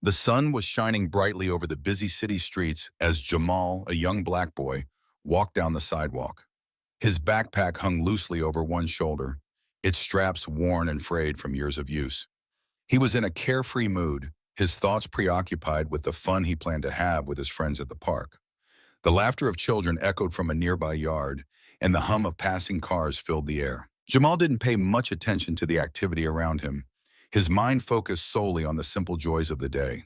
The sun was shining brightly over the busy city streets as Jamal, a young black boy, walked down the sidewalk. His backpack hung loosely over one shoulder, its straps worn and frayed from years of use. He was in a carefree mood, his thoughts preoccupied with the fun he planned to have with his friends at the park. The laughter of children echoed from a nearby yard, and the hum of passing cars filled the air. Jamal didn't pay much attention to the activity around him. His mind focused solely on the simple joys of the day.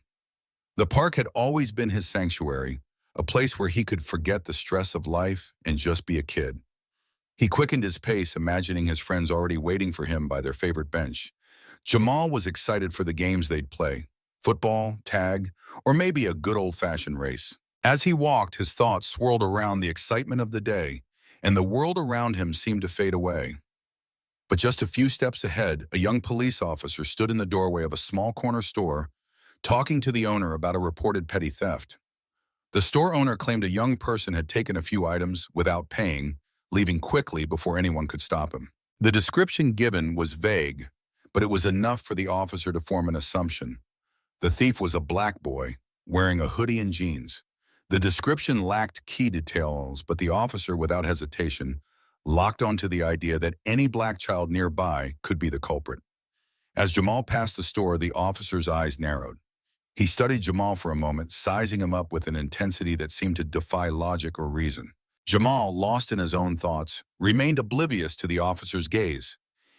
The park had always been his sanctuary, a place where he could forget the stress of life and just be a kid. He quickened his pace, imagining his friends already waiting for him by their favorite bench. Jamal was excited for the games they'd play: football, tag, or maybe a good old-fashioned race. As he walked, his thoughts swirled around the excitement of the day, and the world around him seemed to fade away. But just a few steps ahead, a young police officer stood in the doorway of a small corner store, talking to the owner about a reported petty theft. The store owner claimed a young person had taken a few items without paying, leaving quickly before anyone could stop him. The description given was vague, but it was enough for the officer to form an assumption. The thief was a black boy, wearing a hoodie and jeans. The description lacked key details, but the officer, without hesitation, locked onto the idea that any black child nearby could be the culprit. As Jamal passed the store, the officer's eyes narrowed. He studied Jamal for a moment, sizing him up with an intensity that seemed to defy logic or reason. Jamal, lost in his own thoughts, remained oblivious to the officer's gaze.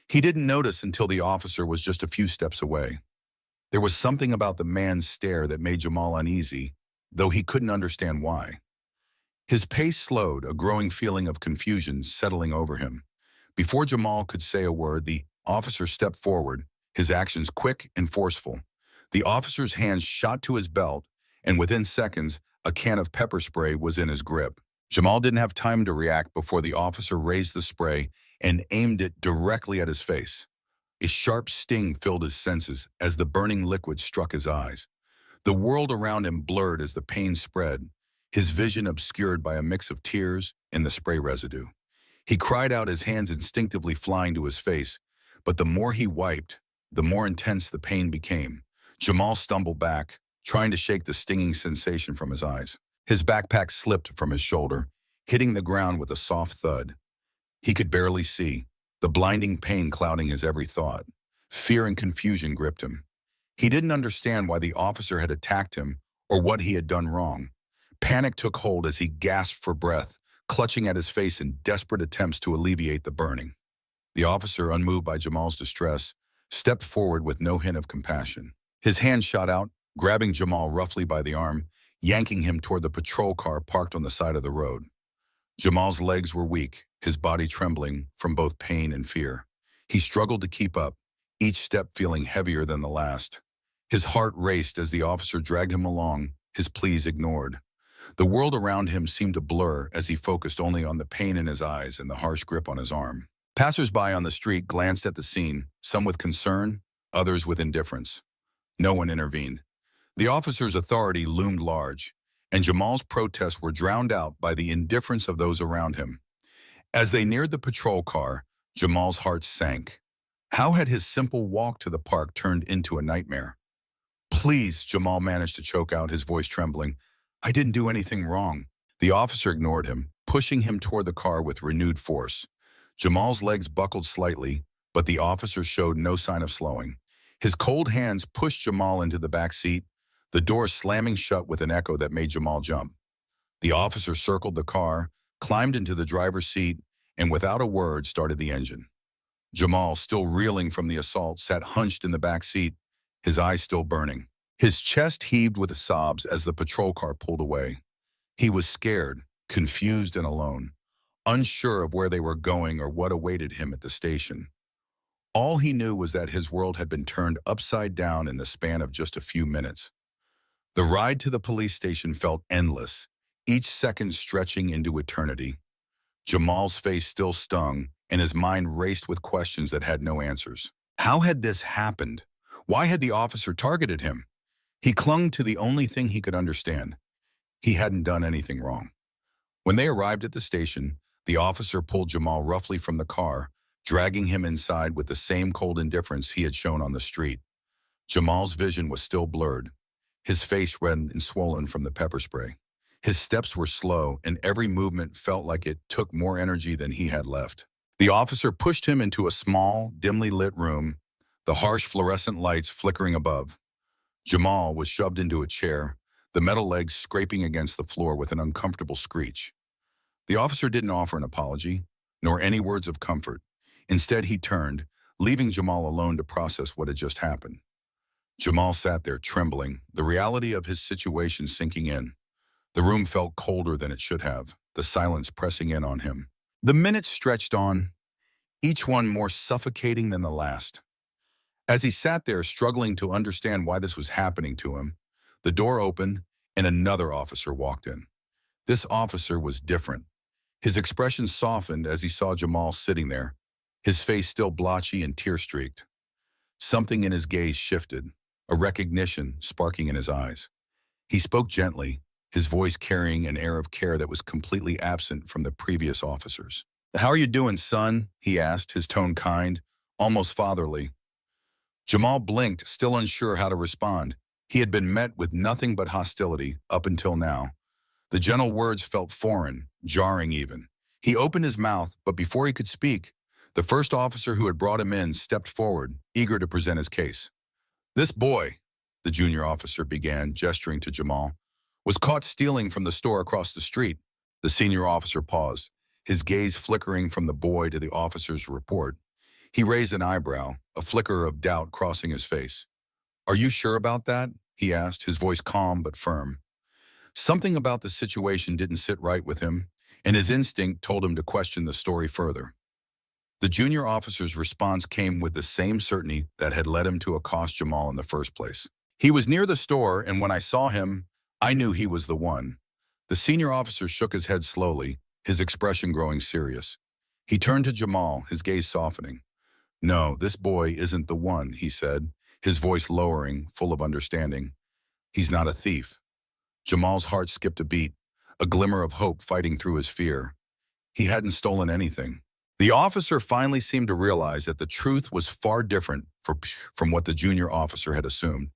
He didn't notice until the officer was just a few steps away. There was something about the man's stare that made Jamal uneasy, though he couldn't understand why. His pace slowed, a growing feeling of confusion settling over him. Before Jamal could say a word, the officer stepped forward, his actions quick and forceful. The officer's hand shot to his belt, and within seconds, a can of pepper spray was in his grip. Jamal didn't have time to react before the officer raised the spray and aimed it directly at his face. A sharp sting filled his senses as the burning liquid struck his eyes. The world around him blurred as the pain spread, his vision obscured by a mix of tears and the spray residue. He cried out, his hands instinctively flying to his face, but the more he wiped, the more intense the pain became. Jamal stumbled back, trying to shake the stinging sensation from his eyes. His backpack slipped from his shoulder, hitting the ground with a soft thud. He could barely see, the blinding pain clouding his every thought. Fear and confusion gripped him. He didn't understand why the officer had attacked him or what he had done wrong. Panic took hold as he gasped for breath, clutching at his face in desperate attempts to alleviate the burning. The officer, unmoved by Jamal's distress, stepped forward with no hint of compassion. His hand shot out, grabbing Jamal roughly by the arm, yanking him toward the patrol car parked on the side of the road. Jamal's legs were weak, his body trembling from both pain and fear. He struggled to keep up, each step feeling heavier than the last. His heart raced as the officer dragged him along, his pleas ignored. The world around him seemed to blur as he focused only on the pain in his eyes and the harsh grip on his arm. Passers-by on the street glanced at the scene, some with concern, others with indifference. No one intervened. The officer's authority loomed large, and Jamal's protests were drowned out by the indifference of those around him. As they neared the patrol car, Jamal's heart sank. How had his simple walk to the park turned into a nightmare? "Please," Jamal managed to choke out, his voice trembling. "I didn't do anything wrong." The officer ignored him, pushing him toward the car with renewed force. Jamal's legs buckled slightly, but the officer showed no sign of slowing. His cold hands pushed Jamal into the back seat, the door slamming shut with an echo that made Jamal jump. The officer circled the car, climbed into the driver's seat, and without a word started the engine. Jamal, still reeling from the assault, sat hunched in the back seat, his eyes still burning. His chest heaved with sobs as the patrol car pulled away. He was scared, confused, and alone, unsure of where they were going or what awaited him at the station. All he knew was that his world had been turned upside down in the span of just a few minutes. The ride to the police station felt endless, each second stretching into eternity. Jamal's face still stung, and his mind raced with questions that had no answers. How had this happened? Why had the officer targeted him? He clung to the only thing he could understand. He hadn't done anything wrong. When they arrived at the station, the officer pulled Jamal roughly from the car, dragging him inside with the same cold indifference he had shown on the street. Jamal's vision was still blurred. his face red and swollen from the pepper spray. His steps were slow, and every movement felt like it took more energy than he had left. The officer pushed him into a small, dimly lit room, the harsh fluorescent lights flickering above. Jamal was shoved into a chair, the metal legs scraping against the floor with an uncomfortable screech. The officer didn't offer an apology, nor any words of comfort. Instead, he turned, leaving Jamal alone to process what had just happened. Jamal sat there trembling, the reality of his situation sinking in. The room felt colder than it should have, the silence pressing in on him. The minutes stretched on, each one more suffocating than the last. As he sat there struggling to understand why this was happening to him, the door opened and another officer walked in. This officer was different. His expression softened as he saw Jamal sitting there, his face still blotchy and tear-streaked. Something in his gaze shifted, a recognition sparking in his eyes. He spoke gently, his voice carrying an air of care that was completely absent from the previous officers. "How are you doing, son?" he asked, his tone kind, almost fatherly. Jamal blinked, still unsure how to respond. He had been met with nothing but hostility up until now. The gentle words felt foreign, jarring even. He opened his mouth, but before he could speak, the first officer who had brought him in stepped forward, eager to present his case. "This boy," the junior officer began, gesturing to Jamal, "was caught stealing from the store across the street." The senior officer paused, his gaze flickering from the boy to the officer's report. He raised an eyebrow, a flicker of doubt crossing his face. "Are you sure about that?" he asked, his voice calm but firm. Something about the situation didn't sit right with him, and his instinct told him to question the story further. The junior officer's response came with the same certainty that had led him to accost Jamal in the first place. "He was near the store, and when I saw him, I knew he was the one." The senior officer shook his head slowly, his expression growing serious. He turned to Jamal, his gaze softening. "No, this boy isn't the one," he said, his voice lowering, full of understanding. "He's not a thief." Jamal's heart skipped a beat, a glimmer of hope fighting through his fear. He hadn't stolen anything. The officer finally seemed to realize that the truth was far different from what the junior officer had assumed.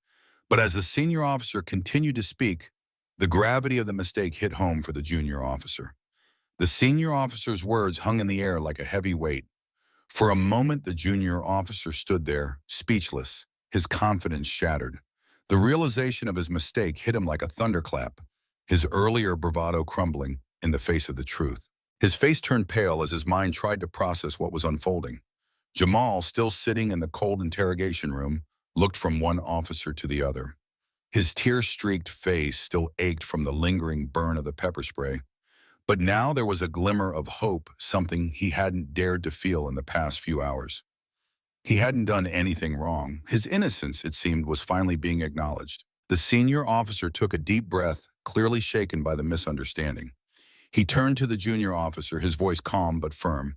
But as the senior officer continued to speak, the gravity of the mistake hit home for the junior officer. The senior officer's words hung in the air like a heavy weight. For a moment, the junior officer stood there, speechless, his confidence shattered. The realization of his mistake hit him like a thunderclap, his earlier bravado crumbling in the face of the truth. His face turned pale as his mind tried to process what was unfolding. Jamal, still sitting in the cold interrogation room, looked from one officer to the other. His tear-streaked face still ached from the lingering burn of the pepper spray. But now there was a glimmer of hope, something he hadn't dared to feel in the past few hours. He hadn't done anything wrong. His innocence, it seemed, was finally being acknowledged. The senior officer took a deep breath, clearly shaken by the misunderstanding. He turned to the junior officer, his voice calm but firm.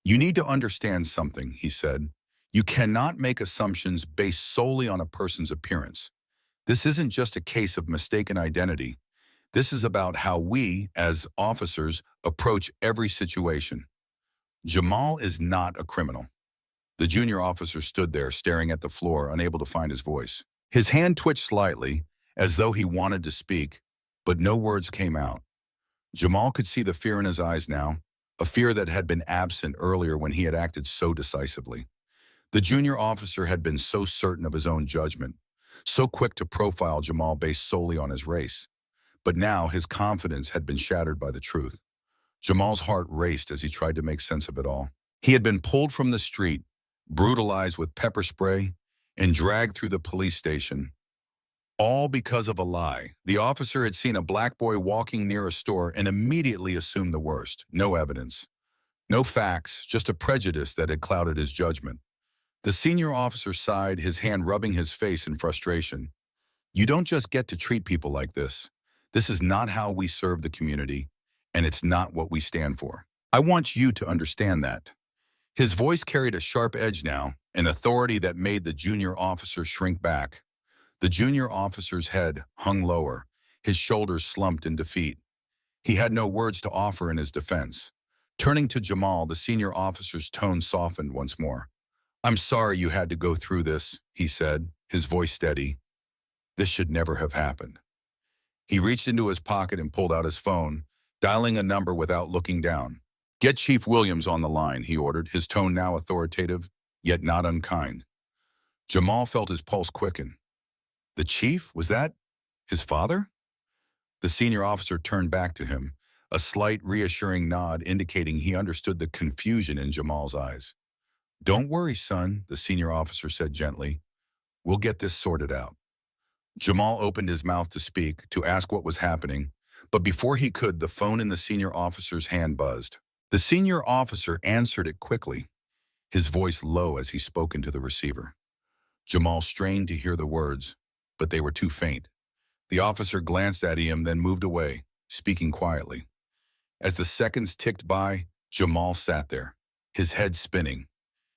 "You need to understand something," he said. "You cannot make assumptions based solely on a person's appearance. This isn't just a case of mistaken identity. This is about how we, as officers, approach every situation. Jamal is not a criminal." The junior officer stood there, staring at the floor, unable to find his voice. His hand twitched slightly, as though he wanted to speak, but no words came out. Jamal could see the fear in his eyes now, a fear that had been absent earlier when he had acted so decisively. The junior officer had been so certain of his own judgment, so quick to profile Jamal based solely on his race. But now his confidence had been shattered by the truth. Jamal's heart raced as he tried to make sense of it all. He had been pulled from the street, brutalized with pepper spray, and dragged through the police station. All because of a lie. The officer had seen a black boy walking near a store and immediately assumed the worst. No evidence. No facts, just a prejudice that had clouded his judgment. The senior officer sighed, his hand rubbing his face in frustration. "You don't just get to treat people like this. This is not how we serve the community, and it's not what we stand for. I want you to understand that." His voice carried a sharp edge now, an authority that made the junior officer shrink back. The junior officer's head hung lower, his shoulders slumped in defeat. He had no words to offer in his defense. Turning to Jamal, the senior officer's tone softened once more. "I'm sorry you had to go through this," he said, his voice steady. This should never have happened. He reached into his pocket and pulled out his phone, dialing a number without looking down. "Get Chief Williams on the line," he ordered, his tone now authoritative, yet not unkind. Jamal felt his pulse quicken. The chief? Was that his father? The senior officer turned back to him, a slight reassuring nod indicating he understood the confusion in Jamal's eyes. "Don't worry, son," the senior officer said gently. "We'll get this sorted out." Jamal opened his mouth to speak, to ask what was happening, but before he could, the phone in the senior officer's hand buzzed. The senior officer answered it quickly, his voice low as he spoke into the receiver. Jamal strained to hear the words, but they were too faint. The officer glanced at him, then moved away, speaking quietly. As the seconds ticked by, Jamal sat there, his head spinning.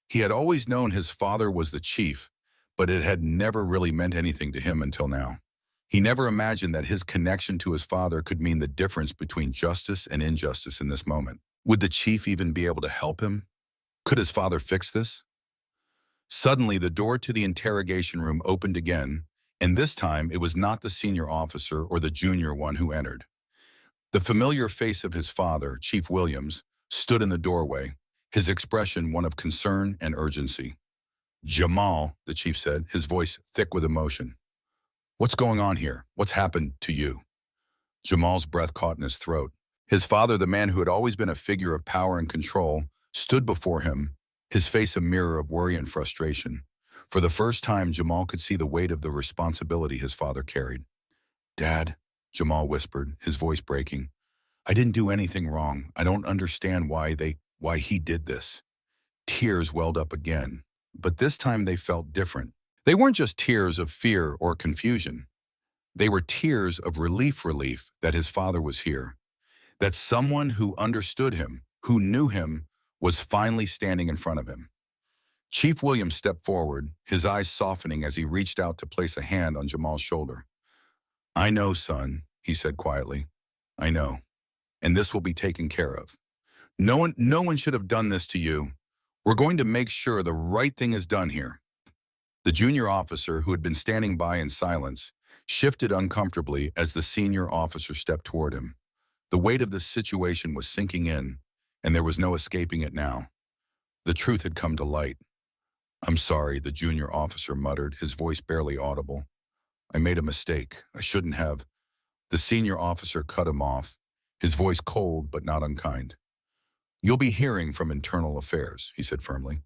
He had always known his father was the chief, but it had never really meant anything to him until now. He never imagined that his connection to his father could mean the difference between justice and injustice in this moment. Would the chief even be able to help him? Could his father fix this? Suddenly, the door to the interrogation room opened again, and this time it was not the senior officer or the junior one who entered. The familiar face of his father, Chief Williams, stood in the doorway, his expression one of concern and urgency. "Jamal," the chief said, his voice thick with emotion. "What's going on here? What's happened to you?" Jamal's breath caught in his throat. His father, the man who had always been a figure of power and control, stood before him, his face a mirror of worry and frustration. For the first time, Jamal could see the weight of the responsibility his father carried. "Dad," Jamal whispered, his voice breaking, "I didn't do anything wrong. I don't understand why he did this." Tears welled up again, but this time they felt different. They weren't just tears of fear or confusion. They were tears of relief that his father was here, that someone who understood him, who knew him, was finally standing in front of him. Chief Williams stepped forward, his eyes softening as he reached out to place a hand on Jamal's shoulder. "I know, son," he said quietly. "I know. And this will be taken care of. No one should have done this to you. We're going to make sure the right thing is done here." The junior officer, who had been standing by in silence, shifted uncomfortably as the senior officer stepped toward him. The weight of the situation was sinking in, and there was no escaping it now. The truth had come to light. "I'm sorry," the junior officer muttered, his voice barely audible. "I made a mistake. I shouldn't have." The senior officer cut him off, his voice cold but not unkind. "You'll be hearing from internal affairs," he said firmly.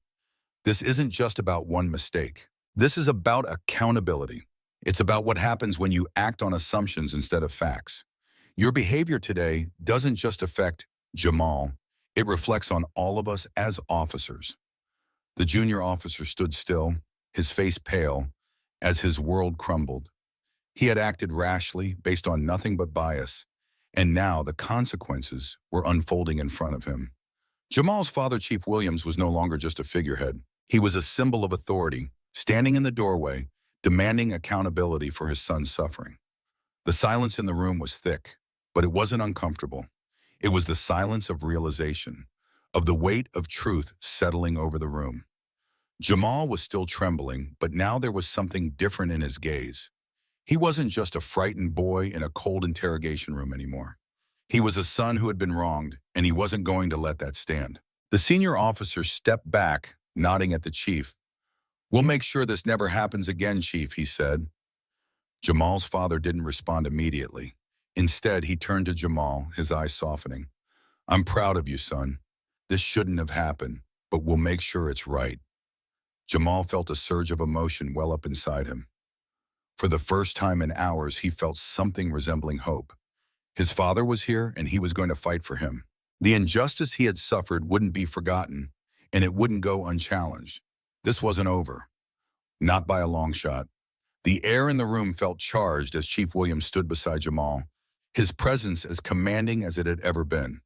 "This isn't just about one mistake. This is about accountability. It's about what happens when you act on assumptions instead of facts. Your behavior today doesn't just affect Jamal. It reflects on all of us as officers." The junior officer stood still, his face pale, as his world crumbled. He had acted rashly, based on nothing but bias, and now the consequences were unfolding in front of him. Jamal's father, Chief Williams, was no longer just a figurehead. He was a symbol of authority, standing in the doorway, demanding accountability for his son's suffering. The silence in the room was thick, but it wasn't uncomfortable. It was the silence of realization, of the weight of truth settling over the room. Jamal was still trembling, but now there was something different in his gaze. He wasn't just a frightened boy in a cold interrogation room anymore. He was a son who had been wronged, and he wasn't going to let that stand. The senior officer stepped back, nodding at the chief. "We'll make sure this never happens again, Chief," he said. Jamal's father didn't respond immediately. Instead, he turned to Jamal, his eyes softening. "I'm proud of you, son. This shouldn't have happened, but we'll make sure it's right." Jamal felt a surge of emotion well up inside him. For the first time in hours, he felt something resembling hope. His father was here, and he was going to fight for him. The injustice he had suffered wouldn't be forgotten, and it wouldn't go unchallenged. This wasn't over. Not by a long shot. The air in the room felt charged as Chief Williams stood beside Jamal, his presence as commanding as it had ever been.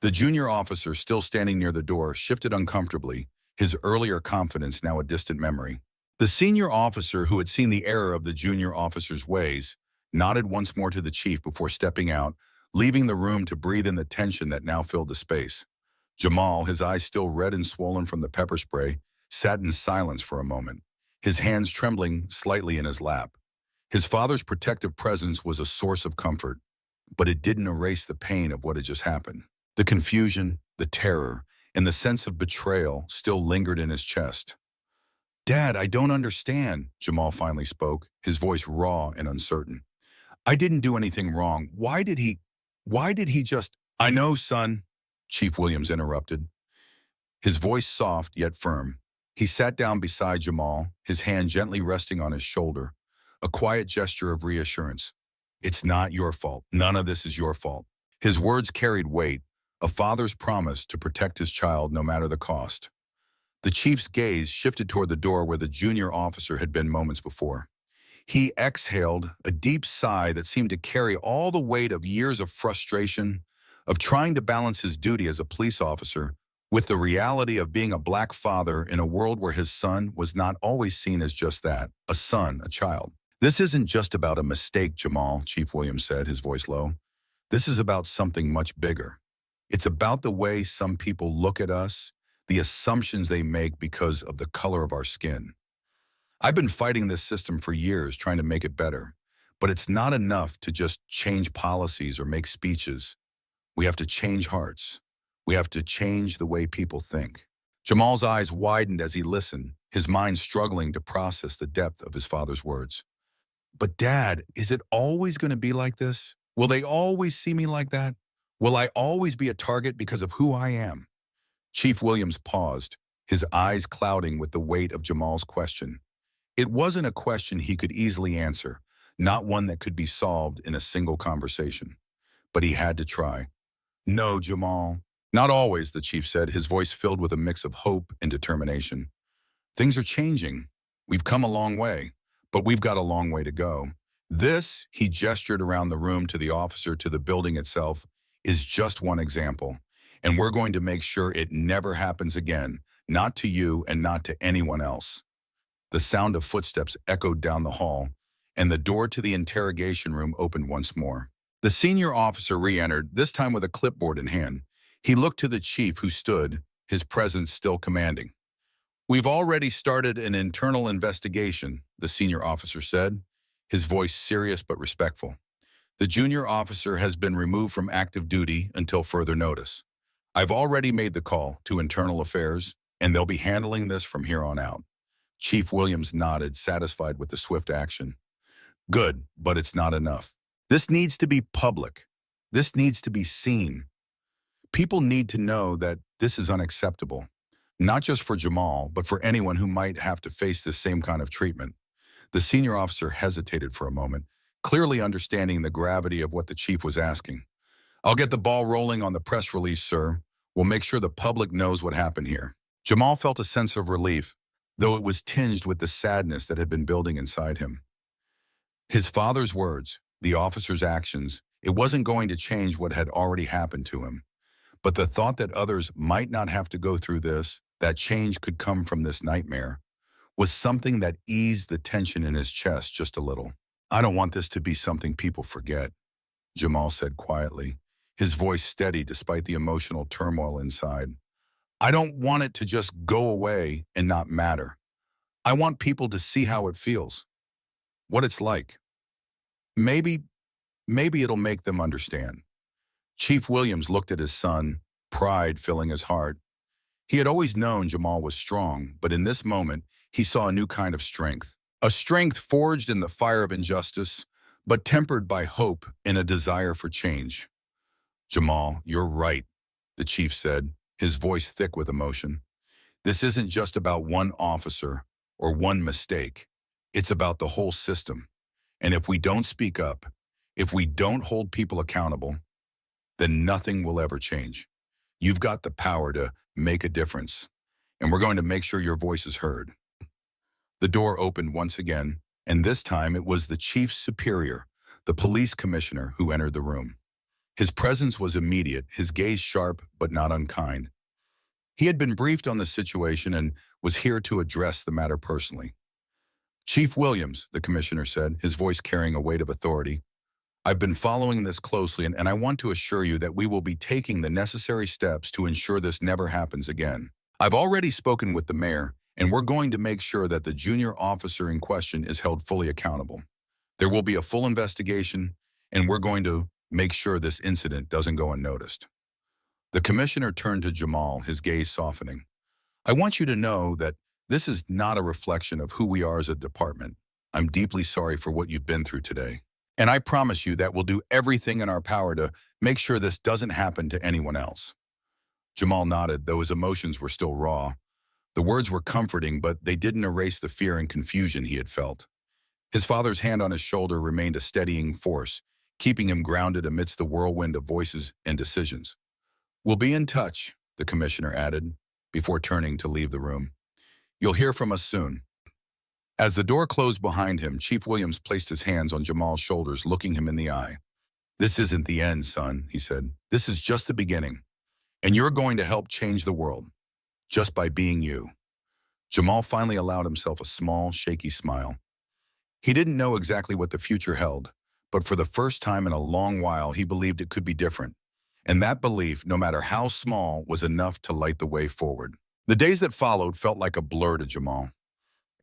The junior officer, still standing near the door, shifted uncomfortably, his earlier confidence now a distant memory. The senior officer, who had seen the error of the junior officer's ways, nodded once more to the chief before stepping out, leaving the room to breathe in the tension that now filled the space. Jamal, his eyes still red and swollen from the pepper spray, sat in silence for a moment, his hands trembling slightly in his lap. His father's protective presence was a source of comfort, but it didn't erase the pain of what had just happened. The confusion, the terror, and the sense of betrayal still lingered in his chest. "Dad, I don't understand," Jamal finally spoke, his voice raw and uncertain. "I didn't do anything wrong. Why did he just—" "I know, son," Chief Williams interrupted, his voice soft yet firm. He sat down beside Jamal, his hand gently resting on his shoulder, a quiet gesture of reassurance. "It's not your fault. None of this is your fault." His words carried weight, a father's promise to protect his child no matter the cost. The chief's gaze shifted toward the door where the junior officer had been moments before. He exhaled a deep sigh that seemed to carry all the weight of years of frustration, of trying to balance his duty as a police officer with the reality of being a black father in a world where his son was not always seen as just that, a son, a child. "This isn't just about a mistake, Jamal," Chief Williams said, his voice low. "This is about something much bigger. It's about the way some people look at us, the assumptions they make because of the color of our skin. I've been fighting this system for years, trying to make it better. But it's not enough to just change policies or make speeches. We have to change hearts. We have to change the way people think." Jamal's eyes widened as he listened, his mind struggling to process the depth of his father's words. "But Dad, is it always going to be like this? Will they always see me like that? Will I always be a target because of who I am?" Chief Williams paused, his eyes clouding with the weight of Jamal's question. It wasn't a question he could easily answer, not one that could be solved in a single conversation. But he had to try. "No, Jamal." "Not always," the chief said, his voice filled with a mix of hope and determination. "Things are changing. We've come a long way, but we've got a long way to go. This," he gestured around the room to the officer, to the building itself, "is just one example. And we're going to make sure it never happens again, not to you and not to anyone else." The sound of footsteps echoed down the hall, and the door to the interrogation room opened once more. The senior officer re-entered, this time with a clipboard in hand. He looked to the chief, who stood, his presence still commanding. "We've already started an internal investigation," the senior officer said, his voice serious but respectful. "The junior officer has been removed from active duty until further notice. I've already made the call to internal affairs, and they'll be handling this from here on out." Chief Williams nodded, satisfied with the swift action. "Good, but it's not enough. This needs to be public. This needs to be seen. People need to know that this is unacceptable, not just for Jamal, but for anyone who might have to face this same kind of treatment." The senior officer hesitated for a moment, clearly understanding the gravity of what the chief was asking. "I'll get the ball rolling on the press release, sir. We'll make sure the public knows what happened here." Jamal felt a sense of relief, though it was tinged with the sadness that had been building inside him. His father's words, the officer's actions, it wasn't going to change what had already happened to him. But the thought that others might not have to go through this, that change could come from this nightmare, was something that eased the tension in his chest just a little. "I don't want this to be something people forget," Jamal said quietly, his voice steady despite the emotional turmoil inside. "I don't want it to just go away and not matter. I want people to see how it feels, what it's like. Maybe, maybe it'll make them understand." Chief Williams looked at his son, pride filling his heart. He had always known Jamal was strong, but in this moment, he saw a new kind of strength. A strength forged in the fire of injustice, but tempered by hope and a desire for change. "Jamal, you're right," the chief said, his voice thick with emotion. "This isn't just about one officer or one mistake. It's about the whole system. And if we don't speak up, if we don't hold people accountable, then nothing will ever change. You've got the power to make a difference, and we're going to make sure your voice is heard." The door opened once again, and this time it was the chief's superior, the police commissioner, who entered the room. His presence was immediate, his gaze sharp but not unkind. He had been briefed on the situation and was here to address the matter personally. "Chief Williams," the commissioner said, his voice carrying a weight of authority, "I've been following this closely, and I want to assure you that we will be taking the necessary steps to ensure this never happens again. I've already spoken with the mayor, and we're going to make sure that the junior officer in question is held fully accountable." There will be a full investigation, and we're going to make sure this incident doesn't go unnoticed. The commissioner turned to Jamal, his gaze softening. I want you to know that this is not a reflection of who we are as a department. I'm deeply sorry for what you've been through today. And I promise you that we'll do everything in our power to make sure this doesn't happen to anyone else. Jamal nodded, though his emotions were still raw. The words were comforting, but they didn't erase the fear and confusion he had felt. His father's hand on his shoulder remained a steadying force, keeping him grounded amidst the whirlwind of voices and decisions. We'll be in touch, the commissioner added, before turning to leave the room. You'll hear from us soon. As the door closed behind him, Chief Williams placed his hands on Jamal's shoulders, looking him in the eye. This isn't the end, son, he said. This is just the beginning. And you're going to help change the world, just by being you. Jamal finally allowed himself a small, shaky smile. He didn't know exactly what the future held, but for the first time in a long while, he believed it could be different. And that belief, no matter how small, was enough to light the way forward. The days that followed felt like a blur to Jamal.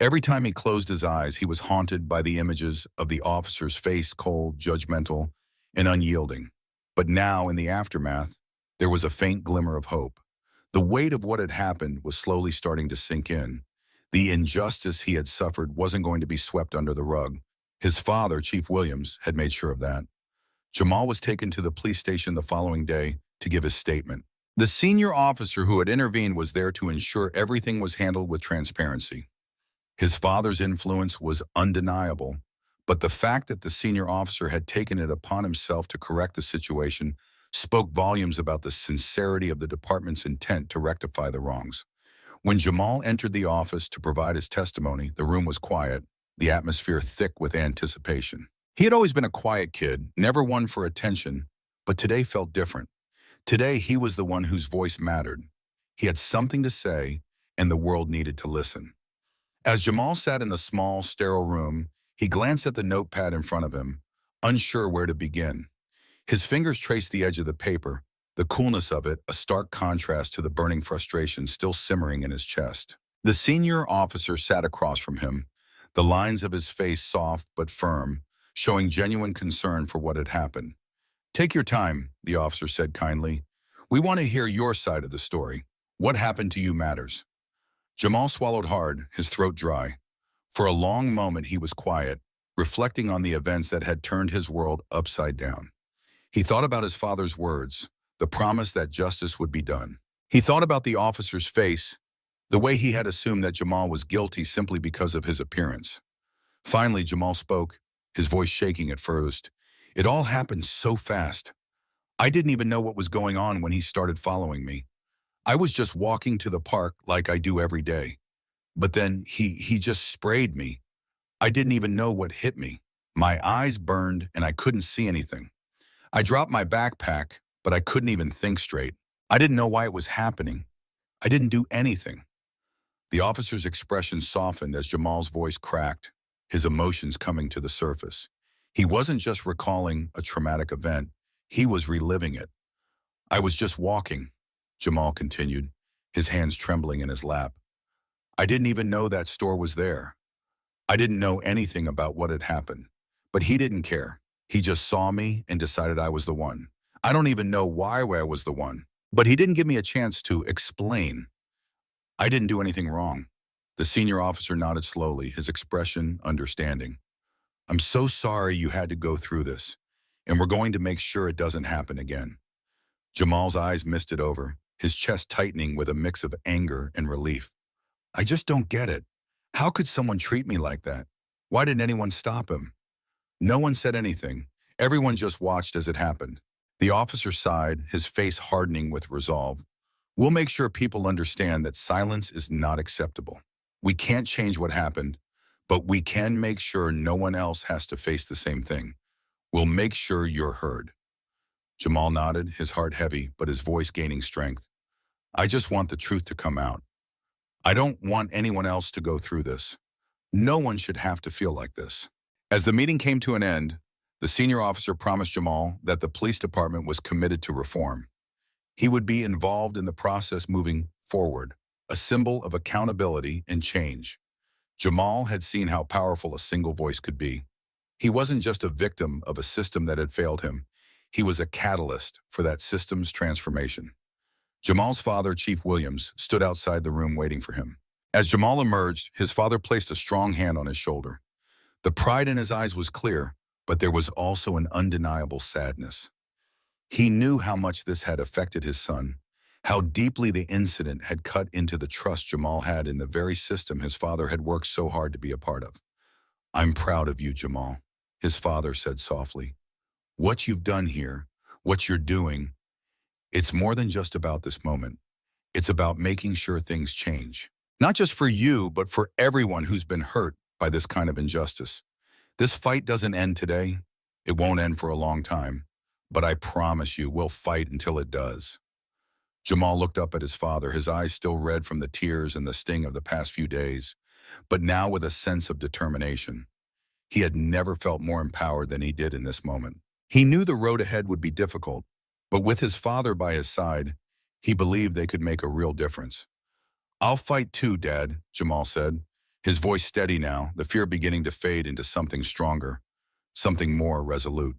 Every time he closed his eyes, he was haunted by the images of the officer's face, cold, judgmental, and unyielding. But now, in the aftermath, there was a faint glimmer of hope. The weight of what had happened was slowly starting to sink in. The injustice he had suffered wasn't going to be swept under the rug. His father, Chief Williams, had made sure of that. Jamal was taken to the police station the following day to give his statement. The senior officer who had intervened was there to ensure everything was handled with transparency. His father's influence was undeniable, but the fact that the senior officer had taken it upon himself to correct the situation spoke volumes about the sincerity of the department's intent to rectify the wrongs. When Jamal entered the office to provide his testimony, the room was quiet, the atmosphere thick with anticipation. He had always been a quiet kid, never one for attention, but today felt different. Today, he was the one whose voice mattered. He had something to say, and the world needed to listen. As Jamal sat in the small, sterile room, he glanced at the notepad in front of him, unsure where to begin. His fingers traced the edge of the paper, the coolness of it a stark contrast to the burning frustration still simmering in his chest. The senior officer sat across from him, the lines of his face soft but firm, showing genuine concern for what had happened. Take your time, the officer said kindly. We want to hear your side of the story. What happened to you matters. Jamal swallowed hard, his throat dry. For a long moment he was quiet, reflecting on the events that had turned his world upside down. He thought about his father's words, the promise that justice would be done. He thought about the officer's face, the way he had assumed that Jamal was guilty simply because of his appearance. Finally, Jamal spoke, his voice shaking at first. It all happened so fast. I didn't even know what was going on when he started following me. I was just walking to the park like I do every day. But then he just sprayed me. I didn't even know what hit me. My eyes burned and I couldn't see anything. I dropped my backpack, but I couldn't even think straight. I didn't know why it was happening. I didn't do anything. The officer's expression softened as Jamal's voice cracked, his emotions coming to the surface. He wasn't just recalling a traumatic event, he was reliving it. I was just walking, Jamal continued, his hands trembling in his lap. I didn't even know that store was there. I didn't know anything about what had happened. But he didn't care. He just saw me and decided I was the one. I don't even know why I was the one. But he didn't give me a chance to explain. I didn't do anything wrong. The senior officer nodded slowly, his expression understanding. I'm so sorry you had to go through this, and we're going to make sure it doesn't happen again. Jamal's eyes misted over, his chest tightening with a mix of anger and relief. I just don't get it. How could someone treat me like that? Why didn't anyone stop him? No one said anything. Everyone just watched as it happened. The officer sighed, his face hardening with resolve. We'll make sure people understand that silence is not acceptable. We can't change what happened, but we can make sure no one else has to face the same thing. We'll make sure you're heard. Jamal nodded, his heart heavy, but his voice gaining strength. I just want the truth to come out. I don't want anyone else to go through this. No one should have to feel like this. As the meeting came to an end, the senior officer promised Jamal that the police department was committed to reform. He would be involved in the process moving forward, a symbol of accountability and change. Jamal had seen how powerful a single voice could be. He wasn't just a victim of a system that had failed him. He was a catalyst for that system's transformation. Jamal's father, Chief Williams, stood outside the room waiting for him. As Jamal emerged, his father placed a strong hand on his shoulder. The pride in his eyes was clear, but there was also an undeniable sadness. He knew how much this had affected his son, how deeply the incident had cut into the trust Jamal had in the very system his father had worked so hard to be a part of. "I'm proud of you, Jamal," his father said softly. "What you've done here, what you're doing, it's more than just about this moment. It's about making sure things change. Not just for you, but for everyone who's been hurt by this kind of injustice. This fight doesn't end today. It won't end for a long time. But I promise you, we'll fight until it does." Jamal looked up at his father, his eyes still red from the tears and the sting of the past few days, but now with a sense of determination. He had never felt more empowered than he did in this moment. He knew the road ahead would be difficult, but with his father by his side, he believed they could make a real difference. "I'll fight too, Dad," Jamal said, his voice steady now, the fear beginning to fade into something stronger, something more resolute.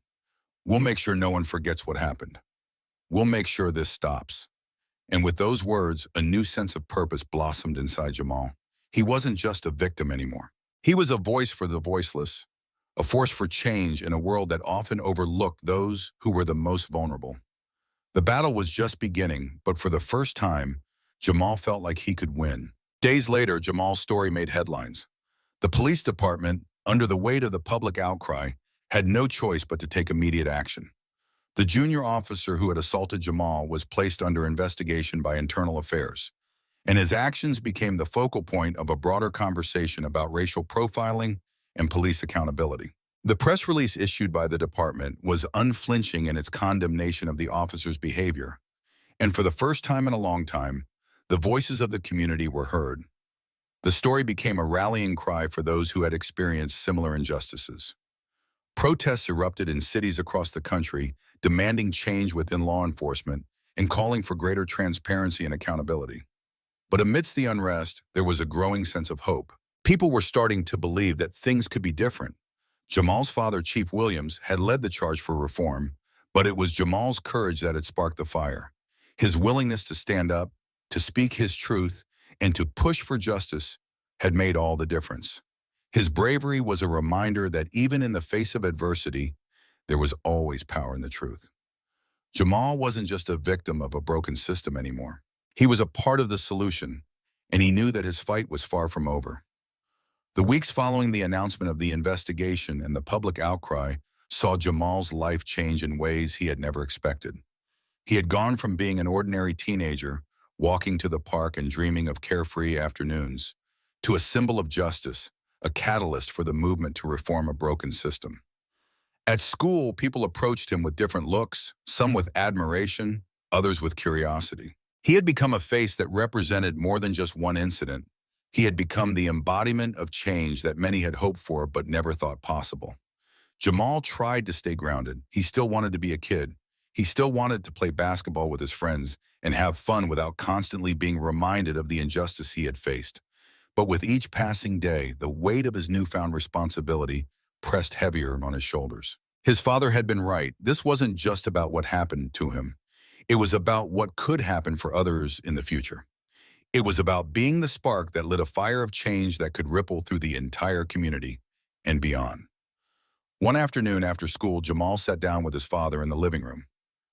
"We'll make sure no one forgets what happened. We'll make sure this stops." And with those words, a new sense of purpose blossomed inside Jamal. He wasn't just a victim anymore. He was a voice for the voiceless, a force for change in a world that often overlooked those who were the most vulnerable. The battle was just beginning, but for the first time, Jamal felt like he could win. Days later, Jamal's story made headlines. The police department, under the weight of the public outcry, had no choice but to take immediate action. The junior officer who had assaulted Jamal was placed under investigation by Internal Affairs, and his actions became the focal point of a broader conversation about racial profiling and police accountability. The press release issued by the department was unflinching in its condemnation of the officer's behavior, and for the first time in a long time, the voices of the community were heard. The story became a rallying cry for those who had experienced similar injustices. Protests erupted in cities across the country, demanding change within law enforcement and calling for greater transparency and accountability. But amidst the unrest, there was a growing sense of hope. People were starting to believe that things could be different. Jamal's father, Chief Williams, had led the charge for reform, but it was Jamal's courage that had sparked the fire. His willingness to stand up, to speak his truth, and to push for justice had made all the difference. His bravery was a reminder that even in the face of adversity, there was always power in the truth. Jamal wasn't just a victim of a broken system anymore. He was a part of the solution, and he knew that his fight was far from over. The weeks following the announcement of the investigation and the public outcry saw Jamal's life change in ways he had never expected. He had gone from being an ordinary teenager, walking to the park and dreaming of carefree afternoons, to a symbol of justice, a catalyst for the movement to reform a broken system. At school, people approached him with different looks, some with admiration, others with curiosity. He had become a face that represented more than just one incident. He had become the embodiment of change that many had hoped for but never thought possible. Jamal tried to stay grounded. He still wanted to be a kid. He still wanted to play basketball with his friends and have fun without constantly being reminded of the injustice he had faced. But with each passing day, the weight of his newfound responsibility pressed heavier on his shoulders. His father had been right. This wasn't just about what happened to him. It was about what could happen for others in the future. It was about being the spark that lit a fire of change that could ripple through the entire community and beyond. One afternoon after school, Jamal sat down with his father in the living room.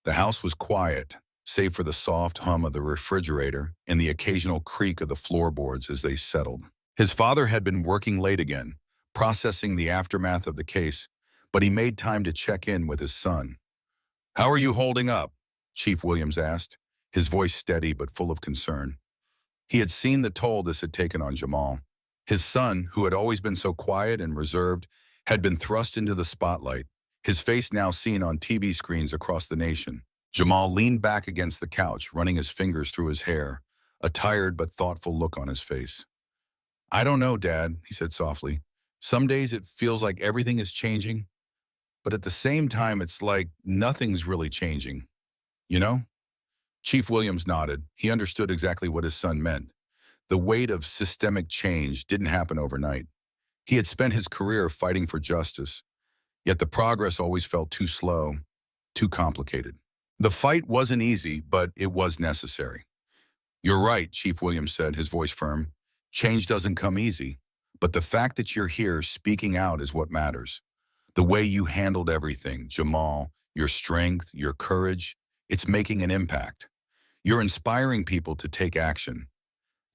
The house was quiet, save for the soft hum of the refrigerator and the occasional creak of the floorboards as they settled. His father had been working late again, processing the aftermath of the case, but he made time to check in with his son. "How are you holding up?" Chief Williams asked, his voice steady but full of concern. He had seen the toll this had taken on Jamal. His son, who had always been so quiet and reserved, had been thrust into the spotlight, his face now seen on TV screens across the nation. Jamal leaned back against the couch, running his fingers through his hair, a tired but thoughtful look on his face. "I don't know, Dad," he said softly. "Some days it feels like everything is changing, but at the same time it's like nothing's really changing. You know?" Chief Williams nodded. He understood exactly what his son meant. The weight of systemic change didn't happen overnight. He had spent his career fighting for justice, Yet the progress always felt too slow, too complicated. The fight wasn't easy, but it was necessary. "You're right," Chief Williams said, his voice firm. "Change doesn't come easy, but the fact that you're here speaking out is what matters. The way you handled everything, Jamal, your strength, your courage, it's making an impact. You're inspiring people to take action.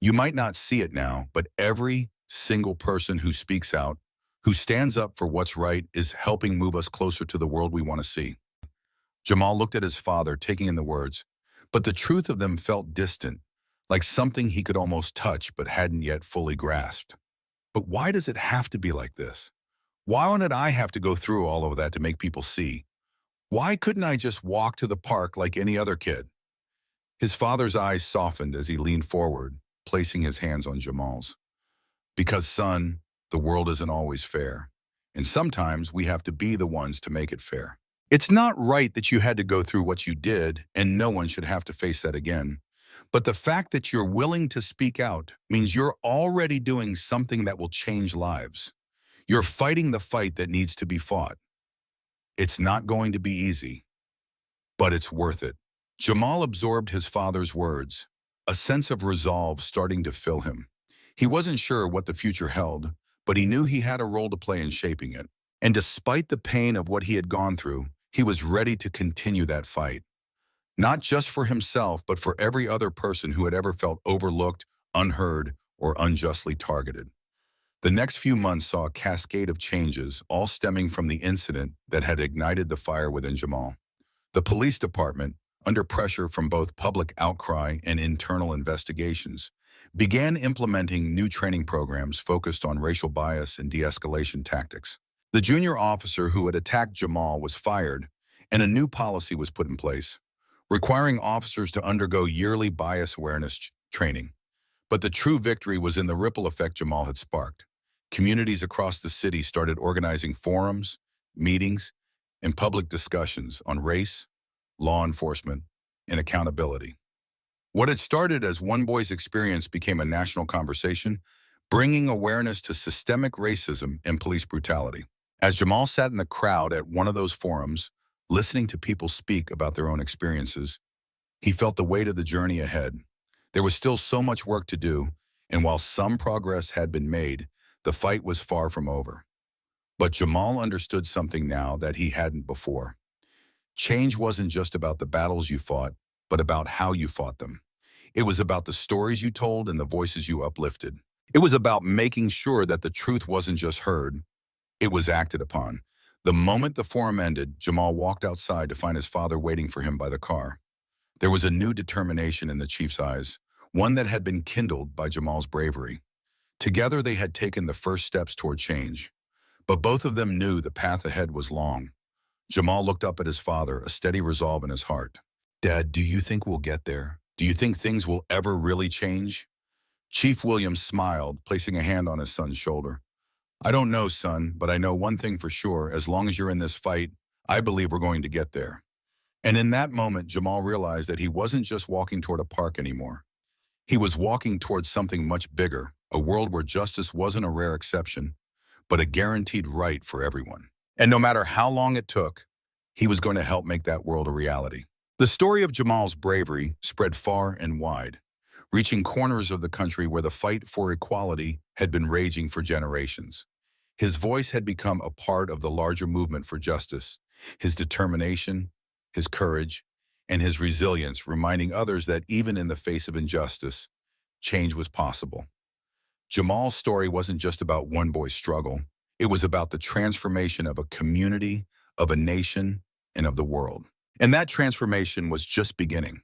You might not see it now, but every single person who speaks out, who stands up for what's right, is helping move us closer to the world we want to see." Jamal looked at his father, taking in the words, but the truth of them felt distant, like something he could almost touch but hadn't yet fully grasped. "But why does it have to be like this? Why did I have to go through all of that to make people see? Why couldn't I just walk to the park like any other kid?" His father's eyes softened as he leaned forward, placing his hands on Jamal's. "Because, son, the world isn't always fair, and sometimes we have to be the ones to make it fair. It's not right that you had to go through what you did, and no one should have to face that again. But the fact that you're willing to speak out means you're already doing something that will change lives. You're fighting the fight that needs to be fought. It's not going to be easy, but it's worth it." Jamal absorbed his father's words, a sense of resolve starting to fill him. He wasn't sure what the future held, but he knew he had a role to play in shaping it. And despite the pain of what he had gone through, he was ready to continue that fight. Not just for himself, but for every other person who had ever felt overlooked, unheard, or unjustly targeted. The next few months saw a cascade of changes, all stemming from the incident that had ignited the fire within Jamal. The police department, under pressure from both public outcry and internal investigations, began implementing new training programs focused on racial bias and de-escalation tactics. The junior officer who had attacked Jamal was fired, and a new policy was put in place, requiring officers to undergo yearly bias awareness training. But the true victory was in the ripple effect Jamal had sparked. Communities across the city started organizing forums, meetings, and public discussions on race, law enforcement, and accountability. What had started as one boy's experience became a national conversation, bringing awareness to systemic racism and police brutality. As Jamal sat in the crowd at one of those forums, listening to people speak about their own experiences, he felt the weight of the journey ahead. There was still so much work to do, and while some progress had been made, the fight was far from over. But Jamal understood something now that he hadn't before. Change wasn't just about the battles you fought, but about how you fought them. It was about the stories you told and the voices you uplifted. It was about making sure that the truth wasn't just heard, it was acted upon. The moment the forum ended, Jamal walked outside to find his father waiting for him by the car. There was a new determination in the chief's eyes, one that had been kindled by Jamal's bravery. Together they had taken the first steps toward change. But both of them knew the path ahead was long. Jamal looked up at his father, a steady resolve in his heart. "Dad, do you think we'll get there? Do you think things will ever really change?" Chief Williams smiled, placing a hand on his son's shoulder. "I don't know, son, but I know one thing for sure. As long as you're in this fight, I believe we're going to get there." And in that moment, Jamal realized that he wasn't just walking toward a park anymore. He was walking towards something much bigger, a world where justice wasn't a rare exception, but a guaranteed right for everyone. And no matter how long it took, he was going to help make that world a reality. The story of Jamal's bravery spread far and wide, reaching corners of the country where the fight for equality had been raging for generations. His voice had become a part of the larger movement for justice, his determination, his courage, and his resilience reminding others that even in the face of injustice, change was possible. Jamal's story wasn't just about one boy's struggle. It was about the transformation of a community, of a nation, and of the world. And that transformation was just beginning.